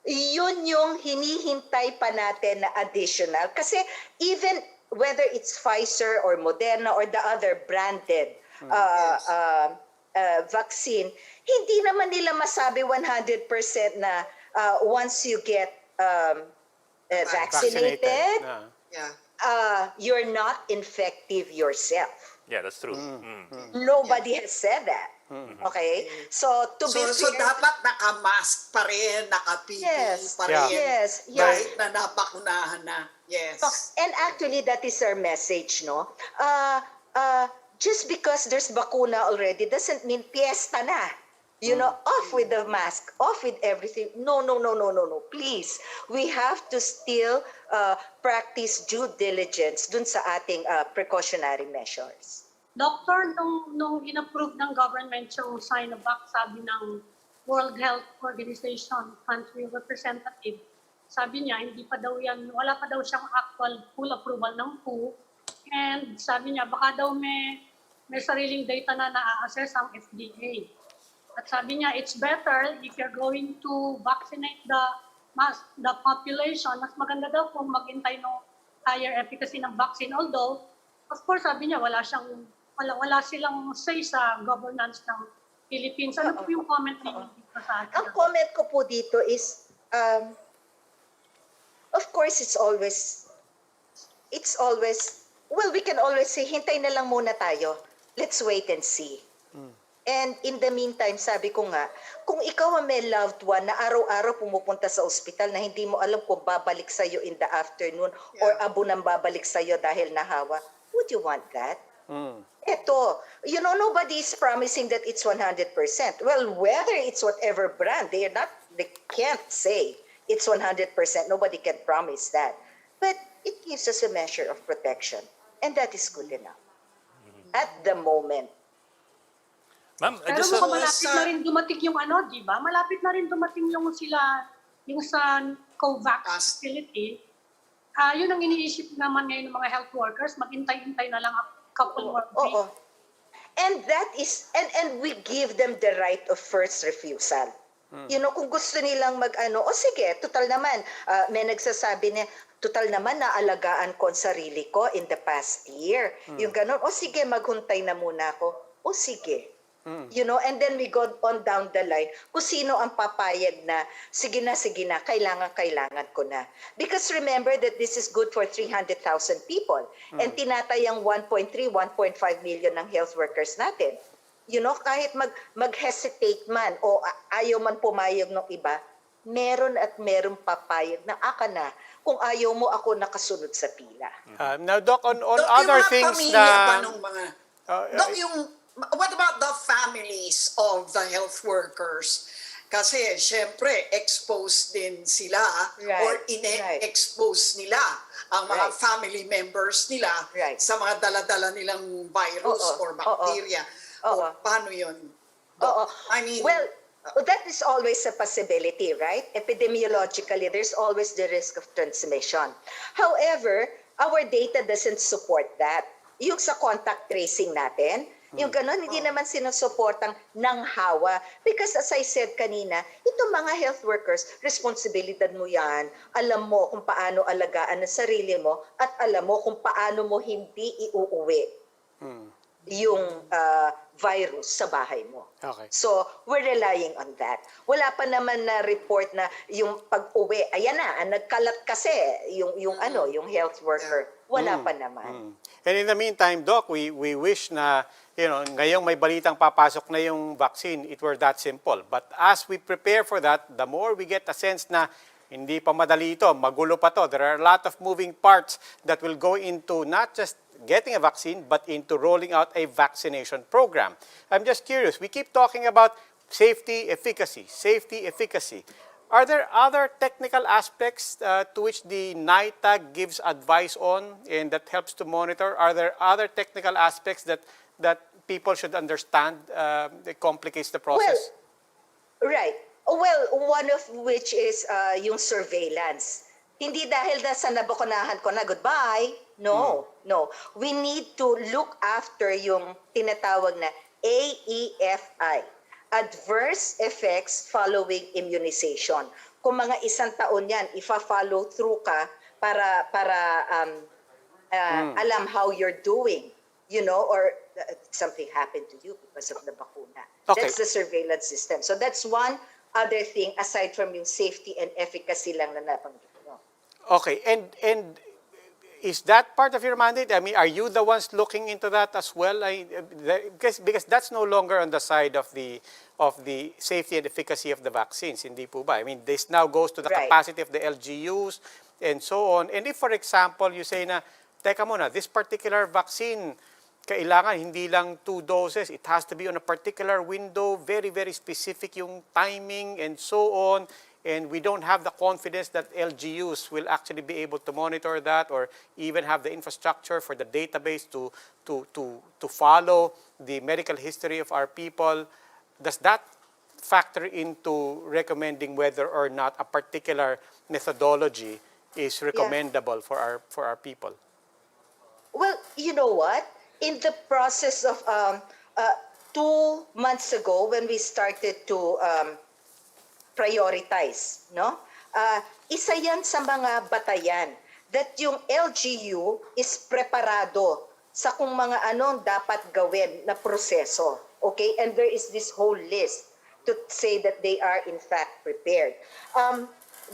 yun yung hinihintay pa natin na additional. Kasi even whether it's Pfizer or Moderna or the other branded Yes. vaccine, hindi naman nila masabi 100% na once you get vaccinated, Yeah. you're not infective yourself. Yeah, that's true. Nobody has said that. Okay? So, to be So fair, dapat naka-mask pa rin, naka-PPE Yes. pa rin. Yes, yes. Kahit na napakunahan na. Yes. And actually, that is our message, no? Just because there's bakuna already doesn't mean fiesta na. You know, off with the mask, off with everything. No. Please, we have to still practice due diligence dun sa ating precautionary measures. Doctor, nung in-approve ng government yung Sinovac, sabi ng World Health Organization country representative, sabi niya, hindi pa daw yan, wala pa daw siyang actual full approval ng WHO. And sabi niya, baka daw may sariling data na na-assess ang FDA. At sabi niya, it's better if you're going to vaccinate the population, mas maganda daw kung maghintay ng higher efficacy ng vaccine. Although, of course, sabi niya, wala silang say sa governance ng Philippines. Ano po yung comment ninyo dito sa atin? Ang comment ko po dito is, of course, it's always, well, we can always say, hintay na lang muna tayo. Let's wait and see. And in the meantime, sabi ko nga, kung ikaw ang may loved one na araw-araw pumupunta sa ospital na hindi mo alam kung babalik sa'yo in the afternoon or abo nang babalik sa'yo dahil nahawa, would you want that? Eto, you know, nobody is promising that it's 100%. Well, whether it's whatever brand, they can't say it's 100%. Nobody can promise that. But it gives us a measure of protection. And that is good enough. At the moment. Ma'am, Pero just mukhang malapit na rin dumating yung di ba? Malapit na rin dumating yung sa COVAX facility. Yun ang iniisip naman ngayon ng mga health workers, maghintay-hintay na lang a couple more weeks. And that is, and we give them the right of first refusal. You know, kung gusto nilang sige, total naman, may nagsasabi na, total naman naalagaan ko ang sarili ko in the past year. Yung ganon, sige, maghuntay na muna ako. Sige. You know, and then we go on down the line kung sino ang papayag na, sige na, kailangan ko na. Because remember that this is good for 300,000 people. And tinatayang 1.3, 1.5 million ng health workers natin. You know, kahit mag-hesitate man o ayaw man pumayag ng iba, meron papayag na aka na kung ayaw mo ako nakasunod sa pila. Now, Doc, on Doc, other yung things pamilya na... ba nung mga... Doc, what about the families of the health workers? Kasi, syempre, exposed din sila or expose nila ang mga family members nila sa mga dala-dala nilang virus or bacteria. O, paano yun? I mean... Well, that is always a possibility, right? Epidemiologically, there's always the risk of transmission. However, our data doesn't support that. Yung sa contact tracing natin, yung ganon, hindi naman sinusuportang ng hawa. Because as I said kanina, itong mga health workers, responsibilidad mo yan. Alam mo kung paano alagaan ang sarili mo at alam mo kung paano mo hindi iuuwi yung virus sa bahay mo. Okay. So, we're relying on that. Wala pa naman na report na yung pag-uwi, ayan na, nagkalat kasi yung health worker. Wala pa naman. And in the meantime, Doc, we wish na, you know, ngayong may balitang papasok na yung vaccine, it were that simple. But as we prepare for that, the more we get a sense na hindi pa madali ito, magulo pa to. There are a lot of moving parts that will go into not just getting a vaccine, but into rolling out a vaccination program. I'm just curious, we keep talking about safety, efficacy. Are there other technical aspects to which the NITAG gives advice on and that helps to monitor? Are there other technical aspects that people should understand that complicates the process? Well, right. Well, one of which is yung surveillance. Hindi dahil sa nabakunahan ko na, goodbye. No. We need to look after yung tinatawag na AEFI, Adverse Effects Following Immunization. Kung mga 1 taon yan, ifa-follow through ka para alam how you're doing, or something happened to you because of the bakuna. Okay. That's the surveillance system. So that's one other thing aside from yung safety and efficacy lang na nabanggit mo. Okay, and is that part of your mandate? I mean, are you the ones looking into that as well? Because that's no longer on the side of the safety and efficacy of the vaccines, hindi po ba? I mean, this now goes to the Right. capacity of the LGUs and so on. And if, for example, you say na, teka muna, this particular vaccine, kailangan hindi lang 2 doses, it has to be on a particular window, very, very specific yung timing and so on. And we don't have the confidence that LGUs will actually be able to monitor that or even have the infrastructure for the database to follow the medical history of our people. Does that factor into recommending whether or not a particular methodology is recommendable for our people? Well, you know what? In the process of 2 months ago, when we started to prioritize, no? Isa yan sa mga batayan that yung LGU is preparado sa kung mga anong dapat gawin na proseso. Okay? And there is this whole list to say that they are in fact prepared.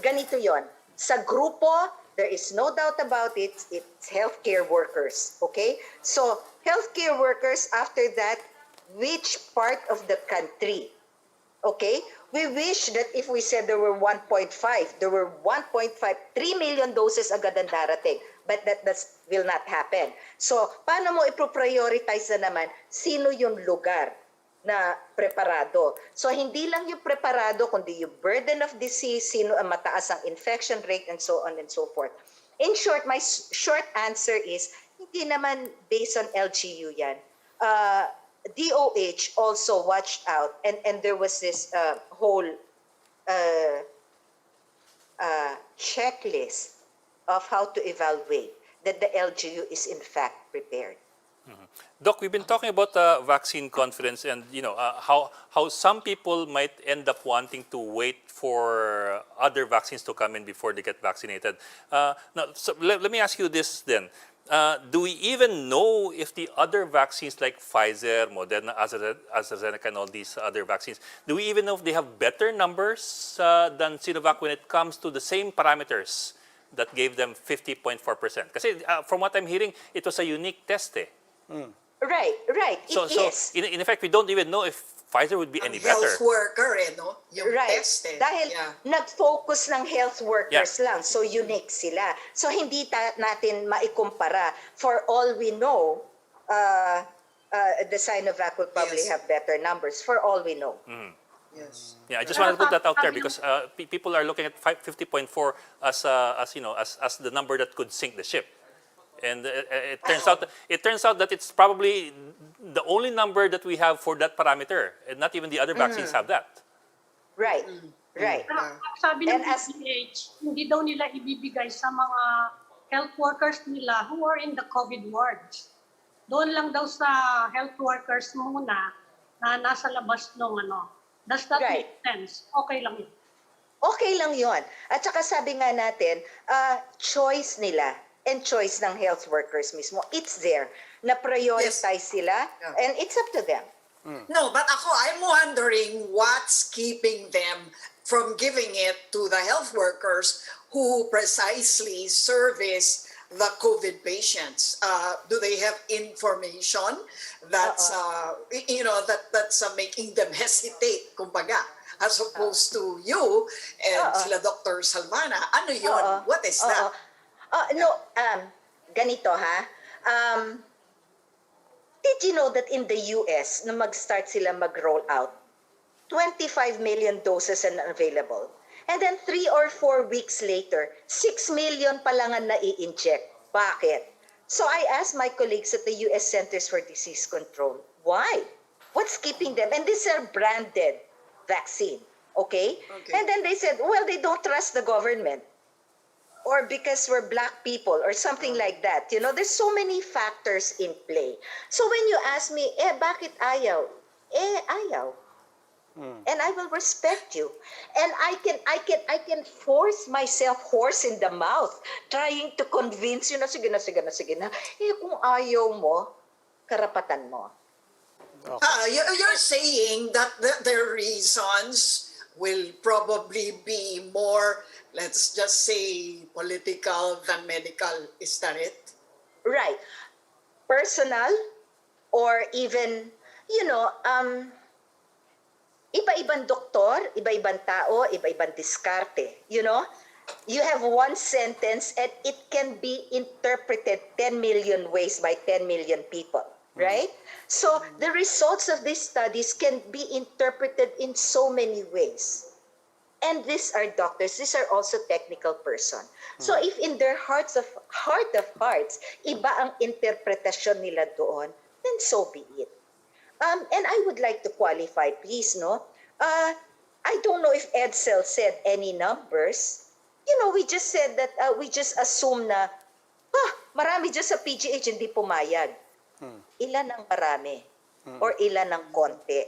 Ganito yon. Sa grupo, there is no doubt about it, it's healthcare workers. Okay? So, healthcare workers, after that, which part of the country? Okay? We wish that if we said there were 1.5, there were 1.5, 3 million doses agad ang darating. But that will not happen. So, paano mo ipo-prioritize na naman sino yung lugar na preparado? So, hindi lang yung preparado, kundi yung burden of disease, sino ang mataas ang infection rate, and so on and so forth. In short, my short answer is, hindi naman based on LGU yan. DOH also watched out, and there was this whole checklist of how to evaluate that the LGU is in fact prepared. Doc, we've been talking about vaccine confidence and how some people might end up wanting to wait for other vaccines to come in before they get vaccinated. Now, so let me ask you this then. Do we even know if the other vaccines like Pfizer, Moderna, AstraZeneca, and all these other vaccines, do we even know if they have better numbers than Sinovac when it comes to the same parameters that gave them 50.4%? Kasi from what I'm hearing, it was a unique test. Right. So in effect, we don't even know if Pfizer would be any better. Health worker, no? Yung Right. tested. Dahil nag-focus ng health workers lang. So, unique sila. So, hindi natin maikumpara. For all we know, the Sinovac will probably have better numbers. For all we know. Yes. Yeah, I just wanted to put that out there because people are looking at 50.4 as the number that could sink the ship. And it turns out that it's probably the only number that we have for that parameter, and not even the other vaccines have that. Right. Sabi ng And as- PGH, hindi daw nila ibibigay sa mga health workers nila who are in the COVID wards. Doon lang daw sa health workers muna na nasa labas ng Does that Right. make sense? Okay lang yun. Okay lang yon. At saka sabi nga natin, choice nila and choice ng health workers mismo. It's there. Na-prioritize sila and it's up to them. No, but I'm wondering what's keeping them from giving it to the health workers who precisely service the COVID patients. Do they have information that's that's making them hesitate, kumbaga, as opposed to you and sila Dr. Salvana? Ano yun? What is that? Ganito ha. Did you know that in the US, na mag-start sila mag-roll out, 25 million doses are available. And then 3 or 4 weeks later, 6 million pa lang ang nai-inject. Bakit? So I asked my colleagues at the US Centers for Disease Control, why? What's keeping them? And these are branded vaccine, okay? And then they said, well, they don't trust the government. Or because we're black people or something like that. There's so many factors in play. So when you ask me, bakit ayaw? ayaw. And I will respect you. And I can force myself horse in the mouth trying to convince you na sige na, sige na, sige na. Kung ayaw mo, karapatan mo. You're saying that their reasons will probably be more, let's just say, political than medical. Is that it? Right. Personal or even, iba-ibang doktor, iba-ibang tao, iba-ibang diskarte. You have one sentence and it can be interpreted 10 million ways by 10 million people, right? So the results of these studies can be interpreted in so many ways. And these are doctors, these are also technical person. So if in their heart of hearts, iba ang interpretasyon nila doon, then so be it. And I would like to qualify, please, no? I don't know if Edsel said any numbers. We just said that, we just assume na, marami dyan sa PGH hindi pumayag. Ilan ang marami? Or ilan ang konti?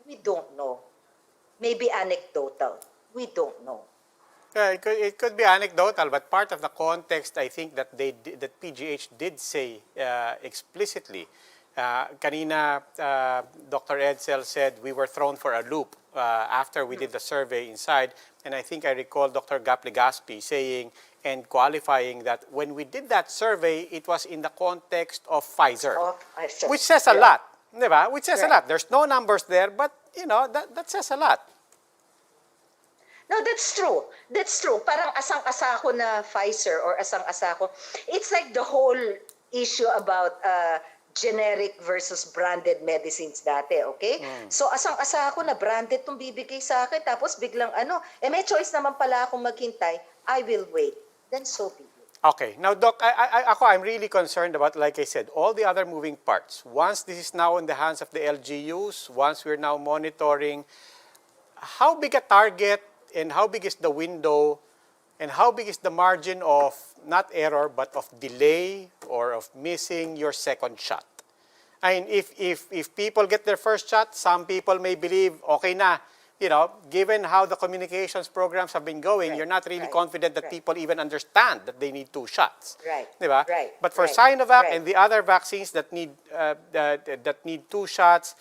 We don't know. Maybe anecdotal. We don't know. It could be anecdotal, but part of the context, I think that that PGH did say explicitly. Kanina, Dr. Edsel said we were thrown for a loop after we did the survey inside, and I think I recall Dr. Gapli-Gaspi saying and qualifying that when we did that survey, it was in the context of Pfizer, which says a lot, diba? Which says a lot. There's no numbers there, but that says a lot. No, that's true. That's true. Parang asang-asako na Pfizer or asang-asako. It's like the whole issue about generic versus branded medicines dati, okay? So asang-asako na branded tong bibigay sa akin, tapos biglang may choice naman pala akong maghintay, I will wait. Then so be it. Okay. Now, Doc, I'm really concerned about, like I said, all the other moving parts. Once this is now in the hands of the LGUs, once we're now monitoring, how big a target and how big is the window and how big is the margin of not error but of delay or of missing your second shot? I mean, if people get their first shot, some people may believe, okay na, given how the communications programs have been going, you're not really confident that people even understand that they need 2 shots. Right. Diba? Right. But for Sinovac and the other vaccines that need 2 shots,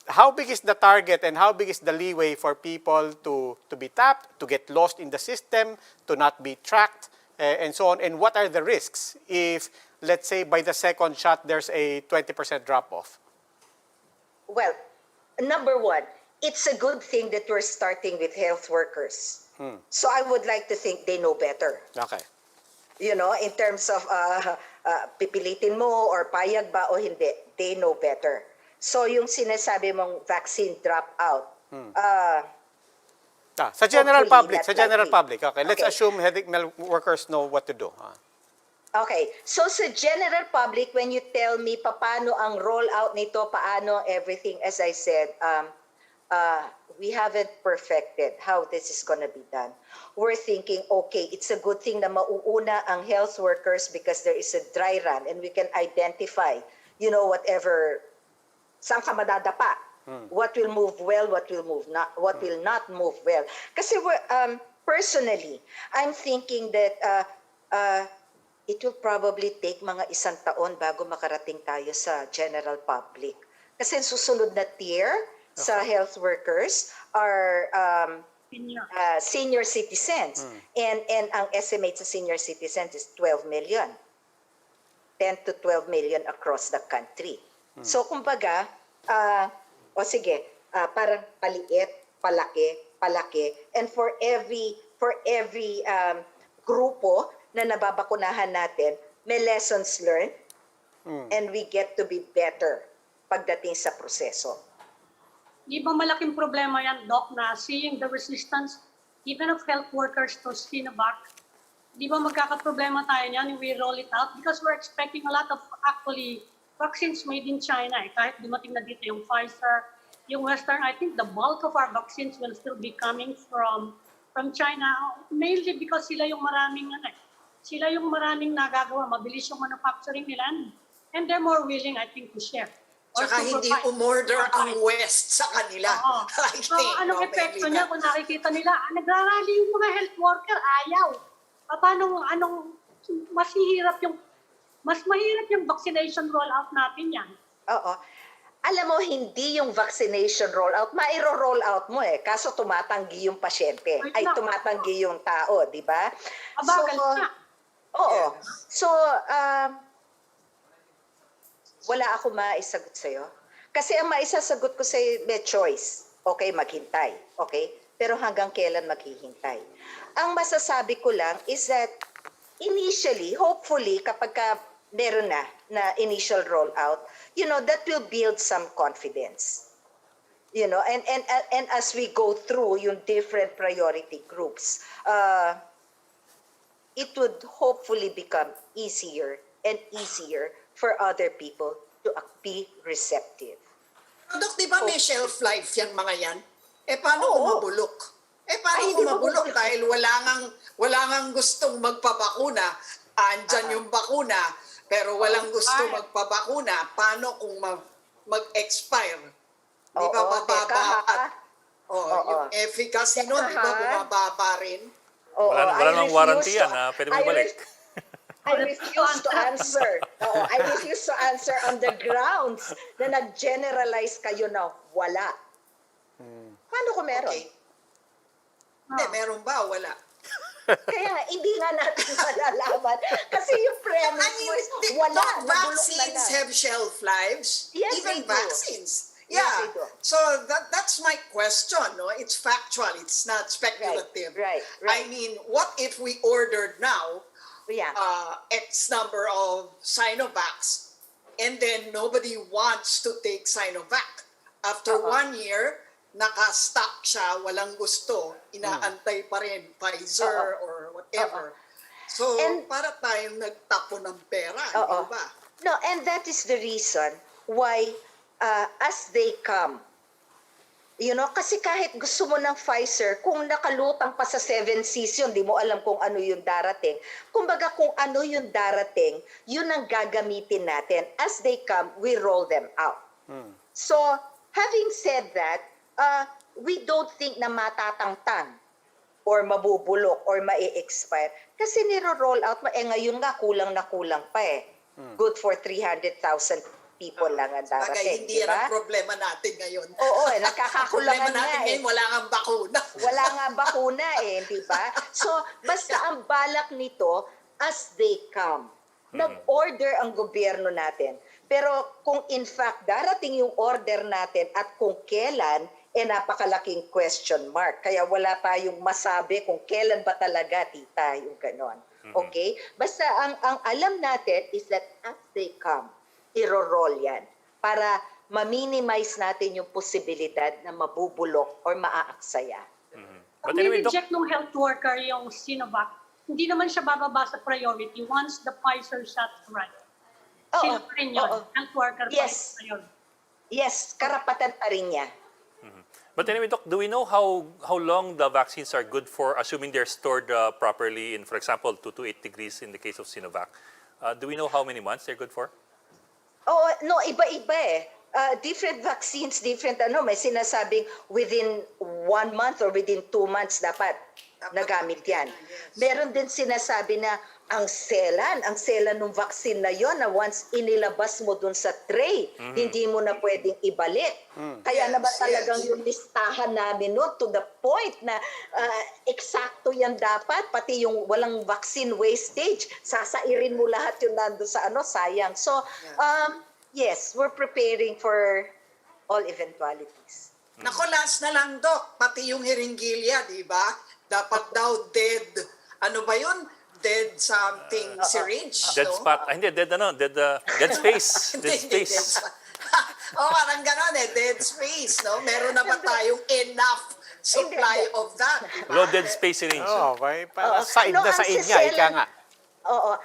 how big is the target and how big is the leeway for people to be tapped, to get lost in the system, to not be tracked, and so on? And what are the risks if, let's say, by the second shot, there's a 20% drop-off? Well, number one, it's a good thing that we're starting with health workers. So I would like to think they know better. Okay. In terms of pipilitin mo or payag ba o hindi, they know better. So yung sinasabi mong vaccine dropout, sa general hopefully public, okay. Let's Okay. assume health workers know what to do. Okay, so sa general public, when you tell me paano ang rollout nito, paano everything, as I said, we haven't perfected how this is going to be done. We're thinking, okay, it's a good thing na mauuna ang health workers because there is a dry run and we can identify, whatever, saan ka madadapa, what will move well, what will not move well. Kasi personally, I'm thinking that it will probably take mga 1 taon bago makarating tayo sa general public. Kasi susunod na tier sa health workers are senior citizens. And ang estimate sa senior citizens is 12 million. 10 to 12 million across the country. So kumbaga, parang paliit, palaki. And for every grupo na nababakunahan natin, may lessons learned and we get to be better pagdating sa proseso. Di ba malaking problema yan, Doc, na seeing the resistance even of health workers to Sinovac? Di ba magkakaproblema tayo niyan if we roll it out? Because we're expecting a lot of actually vaccines made in China. Kahit dumating na dito yung Pfizer, yung Western, I think the bulk of our vaccines will still be coming from China, mainly because sila yung maraming nagagawa, mabilis yung manufacturing nila, and they're more willing, I think, to share Tsaka hindi umorder ang West sa kanila. Oo. I So, think, anong no, epekto Melina? niya kung nakikita nila, nagrarally yung mga health worker, ayaw. Mas mahirap yung vaccination rollout natin yan. Oo. Alam mo, hindi yung vaccination rollout, mairo-roll out mo kaso tumatanggi yung pasyente, ay tumatanggi yung tao, di ba? Abagal na. Oo. So, wala ako maisagot sa'yo. Kasi ang maisasagot ko sa'yo, may choice. Okay, maghintay. Okay? Pero hanggang kailan maghihintay? Ang masasabi ko lang is that initially, hopefully, kapag meron na initial rollout, that will build some confidence. And as we go through yung different priority groups, it would hopefully become easier and easier for other people to be receptive. Dok, di ba may shelf life yung mga yan? Paano kung mabulok? Paano Ay, kung hindi mabulok? mabubulok. Dahil wala ngang gustong magpabakuna, andyan yung bakuna, pero walang gusto magpabakuna. Paano kung mag-expire? Di ba bababa at yung efficacy nun, di ba bumababa rin? Wala nang warranty yan, pwede mo balik. I refuse to answer. I refuse to answer on the grounds na nag-generalize kayo na wala. Paano kung meron? Okay. Hindi, meron ba? Wala. Kaya nga, hindi nga natin malalaman. Kasi yung premise mo is wala. Vaccines have shelf lives. Yes, Even they do. vaccines. Yes, Yeah. they do. So that's my question. No, it's factual. It's not speculative. Right. I mean, what if we ordered now Yeah. X number of Sinovacs, and then nobody wants to take Sinovac? After 1 year, naka-stock siya, walang gusto, inaantay pa rin Pfizer or whatever. So, para tayong nagtapo ng pera, di ba? No, and that is the reason why as they come, kasi kahit gusto mo ng Pfizer, kung nakalutang pa sa 7 season, di mo alam kung ano yung darating. Kumbaga kung ano yung darating, yun ang gagamitin natin. As they come, we roll them out. So, having said that, we don't think na matatangtang or mabubulok or ma-expire. Kasi niro-roll out mo, ngayon nga kulang na kulang pa Good for 300,000 people lang ang Bagay, darating, hindi di yan ba? ang problema natin ngayon. Oo, Problema nakakakulangan natin nga ngayon, wala kang bakuna. Wala nga bakuna di ba? So, basta ang balak nito, as they come, nag-order ang gobyerno natin. Pero kung in fact darating yung order natin at kung kailan, napakalaking question mark. Kaya wala tayong masabi kung kailan ba talaga, tita, yung ganon. Okay? Basta ang alam natin is that as they come, iro-roll yan para ma-minimize natin yung posibilidad na mabubulok or maaaksaya. But Pag anyway, Doc, reject ng health worker yung Sinovac, hindi naman siya bababa sa priority once the Pfizer shot right. Sino pa rin yun? Health worker Yes. pa yun. Yes, karapatan pa rin niya. but anyway, Doc, do we know how long the vaccines are good for, assuming they're stored properly in, for example, 2 to 8 degrees in the case of Sinovac? Do we know how many months they're good for? No, iba-iba different vaccines, different may sinasabing within 1 month or within 2 months dapat nagamit yan. Meron din sinasabi na ang selan ng vaccine na yon na once inilabas mo dun sa tray, hindi mo na pwedeng ibalik. Kaya naman talagang yung listahan namin no, to the point na eksakto yan dapat, pati yung walang vaccine wastage, sasairin mo lahat yung nando sa sayang. So, yes, we're preparing for all eventualities. Nako, last na lang, Doc. Pati yung hiringgilya, di ba? Dapat daw dead, ano ba yun? Dead something syringe, Dead no? spot. Hindi, dead space. Dead space. Parang gano'n dead space, no? Meron na ba tayong enough supply of that? Diba? Loaded space syringe. May para said na said nga, ika nga.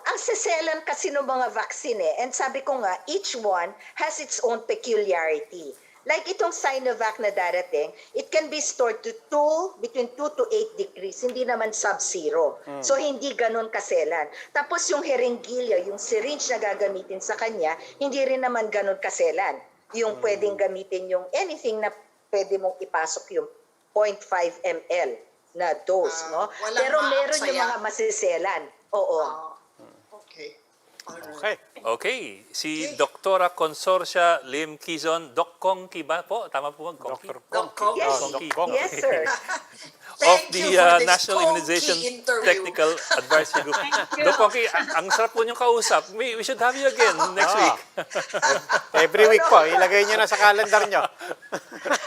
Ang seselan kasi ng mga vaccine and sabi ko nga, each one has its own peculiarity. Like itong Sinovac na darating, it can be stored to between 2 to 8 degrees, hindi naman sub-zero. So hindi ganun kaselan. Tapos yung hiringgilya, yung syringe na gagamitin sa kanya, hindi rin naman ganun kaselan. yung pwedeng gamitin yung anything na pwede mong ipasok yung 0.5 ml na dose, no? walang Pero meron yung maaksaya. mga masiselan. Oo. Okay. Alright. Okay. Okay, si Okay. Doktora Consorcia Lim-Quizon, Doc Kongki ba po? Tama po ba? Kongki? Dr. Doc Kongki. Yes, Oh, Doc Kongki. yes, sir. Of Thank the you for this National Kongki Immunization interview. Technical Advisory Group. Thank you. Doc Kongki, ang sarap po niyong kausap. We should have you again next Ah. week. Every week po, ilagay nyo na sa calendar nyo.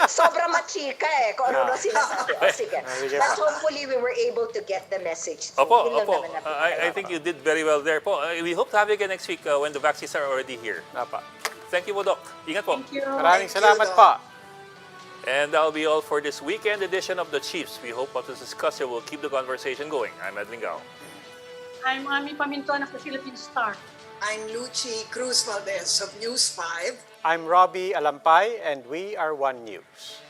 Sobrang machika kung ano na sinasabi. O, sige. sige But pa. hopefully we were able to get the message. through. Opo, Yun lang opo. naman ang I think you did very well there po. We hope to have you again next week when the vaccines are already here. Apa. Thank you po, Doc. Ingat po. Thank you. Maraming Thank you, salamat Doc. po. And that'll be all for this weekend edition of the Chiefs. We hope what was discussed here will keep the conversation going. I'm Edwin Gao. I'm Ami Pamintuan of the Philippine Star. I'm Lucy Cruz Valdez of News 5. I'm Robbie Alampay, and we are One News.